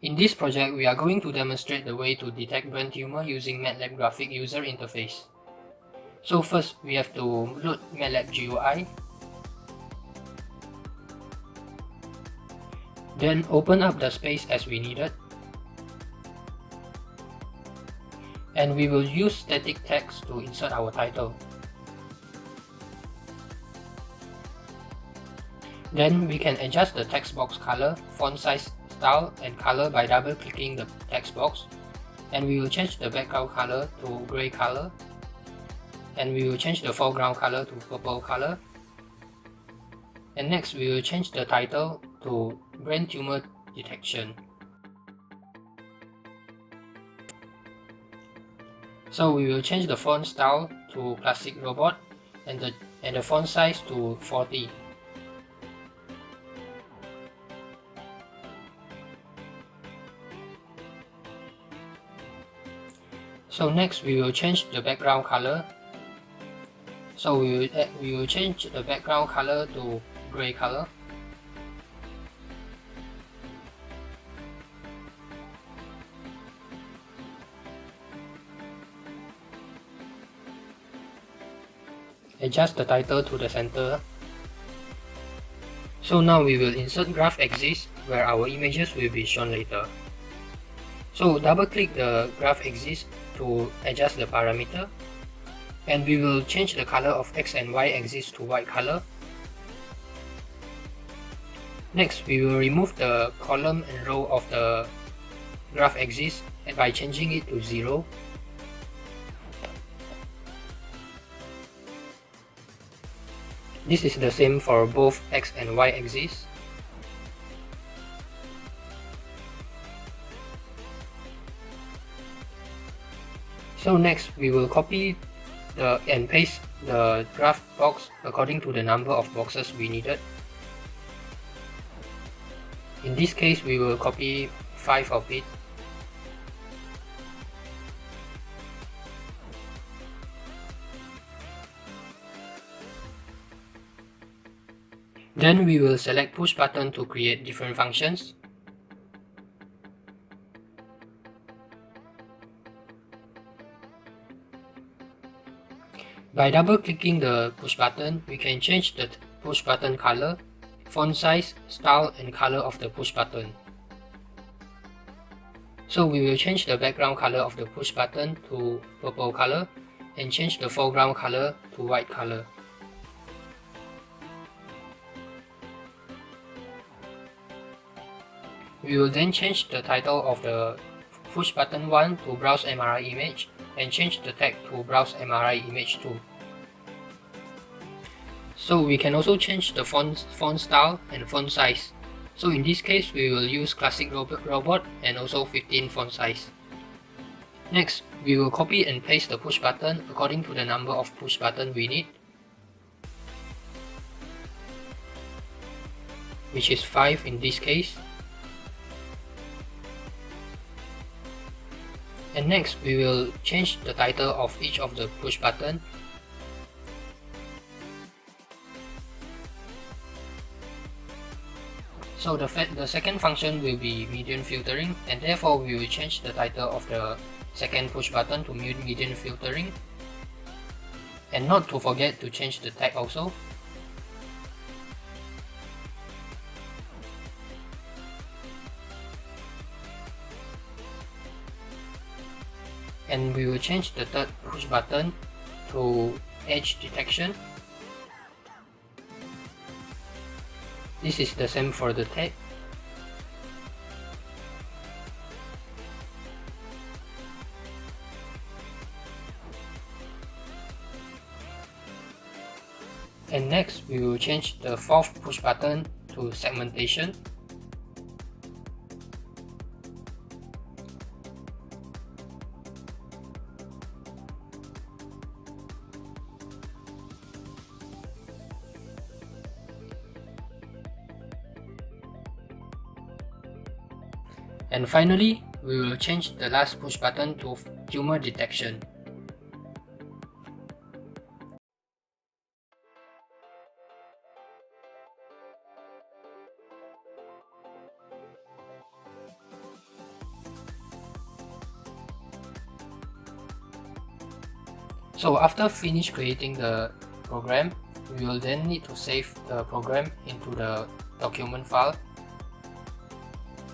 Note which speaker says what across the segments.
Speaker 1: In this project, we are going to demonstrate the way to detect brain tumor using Matlab graphic user interface. So first, we have to load Matlab GUI. Then open up the space as we needed. And we will use static text to insert our title. Then we can adjust the text box color, font size, style, and color by double clicking the text box. And we will change the background color to gray color. And we will change the foreground color to purple color. And next we will change the title to brain tumor detection. So we will change the font style to classic robot and the font size to 40. So next we will change the background color. So we will change the background color to gray color. Adjust the title to the center. So now we will insert graph axis where our images will be shown later. So double click the graph axis to adjust the parameter. And we will change the color of X and Y axis to white color. Next, we will remove the column and row of the graph axis by changing it to 0. This is the same for both X and Y axis. So next, we will copy and paste the graph box according to the number of boxes we needed. In this case, we will copy 5 of it. Then we will select push button to create different functions. By double clicking the push button, we can change the push button color, font size, style, and color of the push button. So we will change the background color of the push button to purple color and change the foreground color to white color. We will then change the title of the push button 1 to browse MRI image and change the tag to browse MRI image 2. So we can also change the font style and font size. So in this case, we will use classic robot and also 15 font size. Next, we will copy and paste the push button according to the number of push button we need, which is 5 in this case. And next, we will change the title of each of the push button. So the second function will be median filtering, and therefore we will change the title of the second push button to median filtering. And not to forget to change the tag also. And we will change the third push button to edge detection. This is the same for the tag. And next, we will change the fourth push button to segmentation. And finally, we will change the last push button to tumor detection. So after finish creating the program, we will then need to save the program into the document file.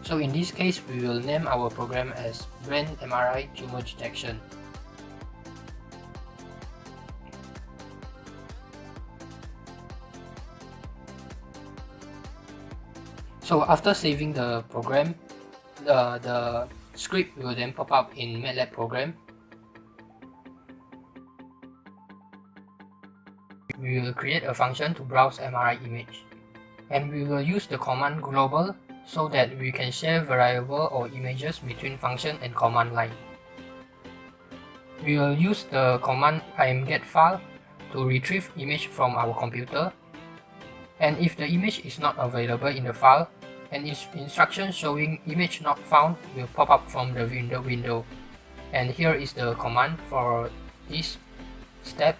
Speaker 1: So in this case, we will name our program as brain MRI tumor detection. So after saving the program, the script will then pop up in Matlab program. We will create a function to browse MRI image, and we will use the command global so that we can share variable or images between function and command line. We will use the command imgetFile to retrieve image from our computer, and if the image is not available in the file, an instruction showing image not found will pop up from the window. And here is the command for this step.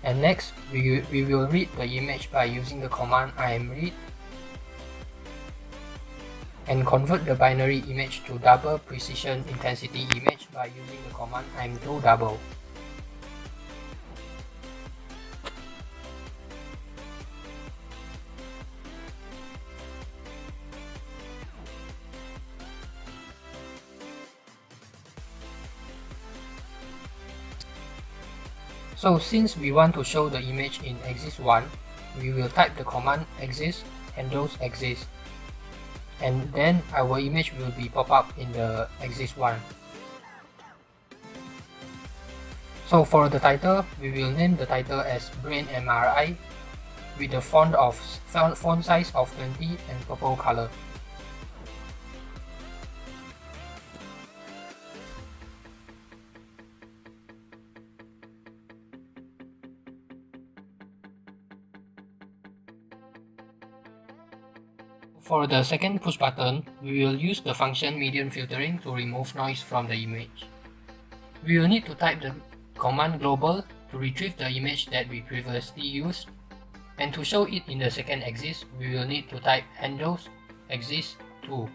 Speaker 1: And next, we will read the image by using the command imread, and convert the binary image to double precision intensity image by using the command imDoDouble. So since we want to show the image in axis 1, we will type the command axis handles axis, and then our image will be pop up in the axis 1. So for the title, we will name the title as Brain MRI with the font size of 20 and purple color. For the second push button, we will use the function median filtering to remove noise from the image. We will need to type the command global to retrieve the image that we previously used, and to show it in the second axis, we will need to type handles axis 2.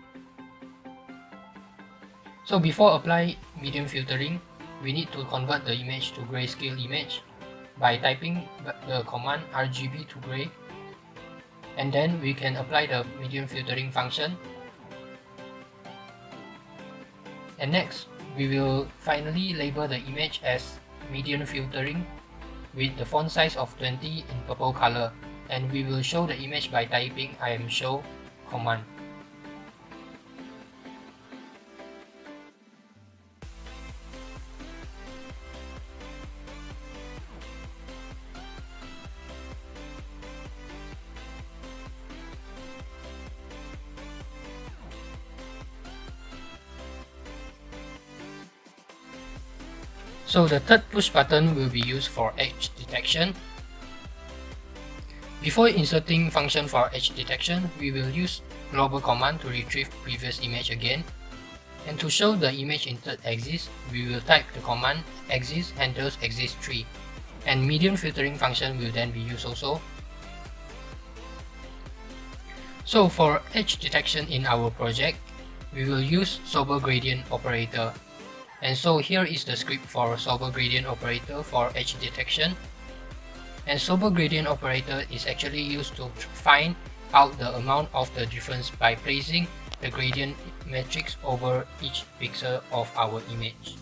Speaker 1: So before apply median filtering, we need to convert the image to grayscale image by typing the command RGB to gray, and then we can apply the median filtering function. And next, we will finally label the image as median filtering with the font size of 20 in purple color, and we will show the image by typing imshow command. So the third push button will be used for edge detection. Before inserting function for edge detection, we will use global command to retrieve previous image again. And to show the image in third axis, we will type the command axis handles axis 3, and median filtering function will then be used also. So for edge detection in our project, we will use sober gradient operator. And so here is the script for sober gradient operator for edge detection. And sober gradient operator is actually used to find out the amount of the difference by placing the gradient matrix over each pixel of our image.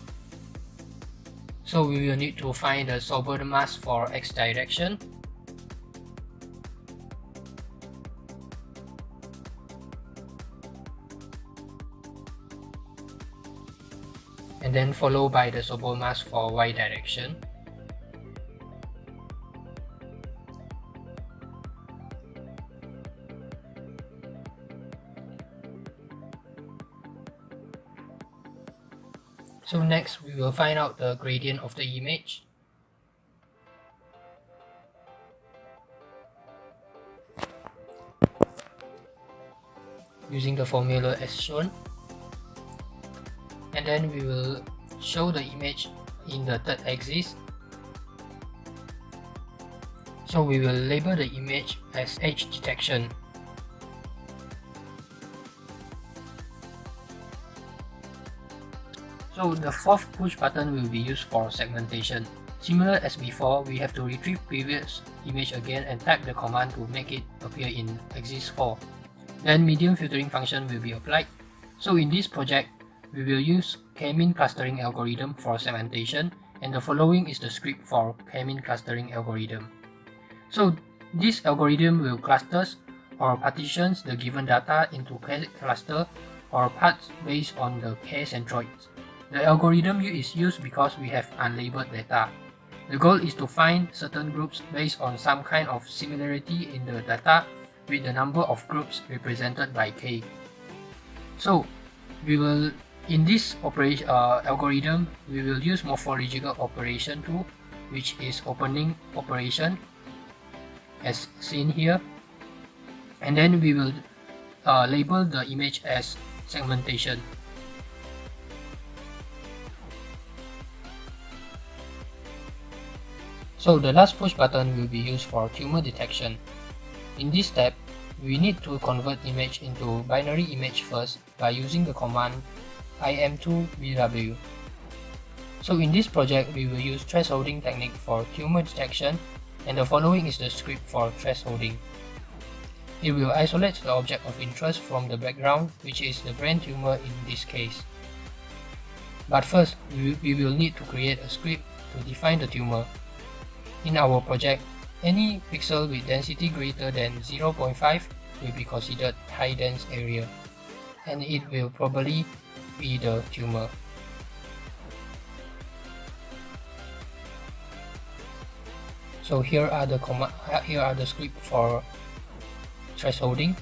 Speaker 1: So we will need to find the sober mask for X direction. And then followed by the sober mask for Y direction. So next, we will find out the gradient of the image. Using the formula as shown. And then we will show the image in the third axis. So we will label the image as edge detection. So the fourth push button will be used for segmentation. Similar as before, we have to retrieve previous image again and type the command to make it appear in axis 4. Then medium filtering function will be applied. So in this project, we will use k-mean clustering algorithm for segmentation, and the following is the script for k-mean clustering algorithm. So this algorithm will clusters or partitions the given data into k cluster or parts based on the k centroids. The algorithm is used because we have unlabeled data. The goal is to find certain groups based on some kind of similarity in the data with the number of groups represented by k. So we will, in this algorithm, we will use morphological operation tool, which is opening operation as seen here, and then we will label the image as segmentation. So the last push button will be used for tumor detection. In this step, we need to convert image into binary image first by using the command im2bw. So in this project, we will use thresholding technique for tumor detection, and the following is the script for thresholding. It will isolate the object of interest from the background, which is the brain tumor in this case. But first, we will need to create a script to define the tumor. In our project, any pixel with density greater than 0.5 will be considered high dense area, and it will probably be the tumor. So here are the script for thresholding.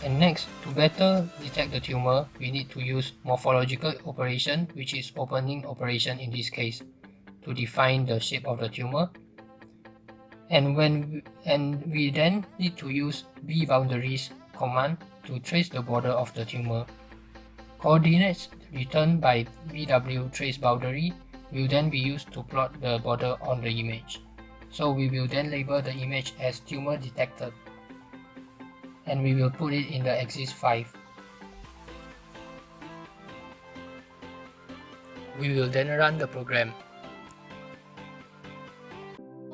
Speaker 1: And next, to better detect the tumor, we need to use morphological operation, which is opening operation in this case, to define the shape of the tumor. And we then need to use bboundaries command to trace the border of the tumor. Coordinates returned by bw trace boundary will then be used to plot the border on the image. So we will then label the image as tumor detected, and we will put it in the axis 5. We will then run the program.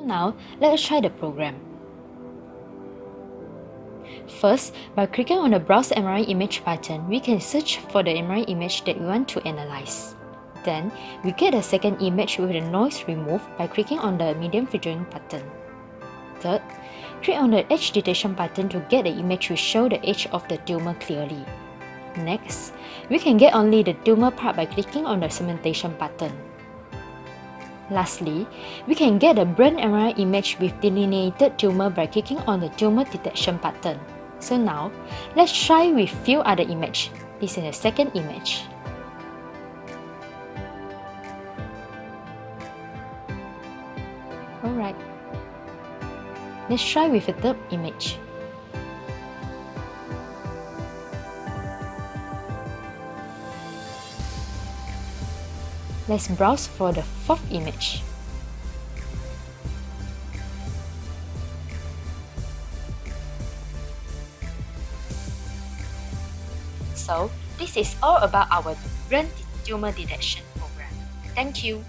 Speaker 2: Now, let us try the program. First, by clicking on the Browse MRI Image button, we can search for the MRI image that we want to analyze. Then, we get a second image with the noise removed by clicking on the Medium Filtering button. Third, click on the Edge Detection button to get the image which show the edge of the tumor clearly. Next, we can get only the tumor part by clicking on the Segmentation button. Lastly, we can get a brain MRI image with delineated tumor by clicking on the Tumor Detection button. So now, let's try with few other images. This is the second image. Alright. Let's try with the third image. Let's browse for the fourth image. So, this is all about our brain tumor detection program. Thank you.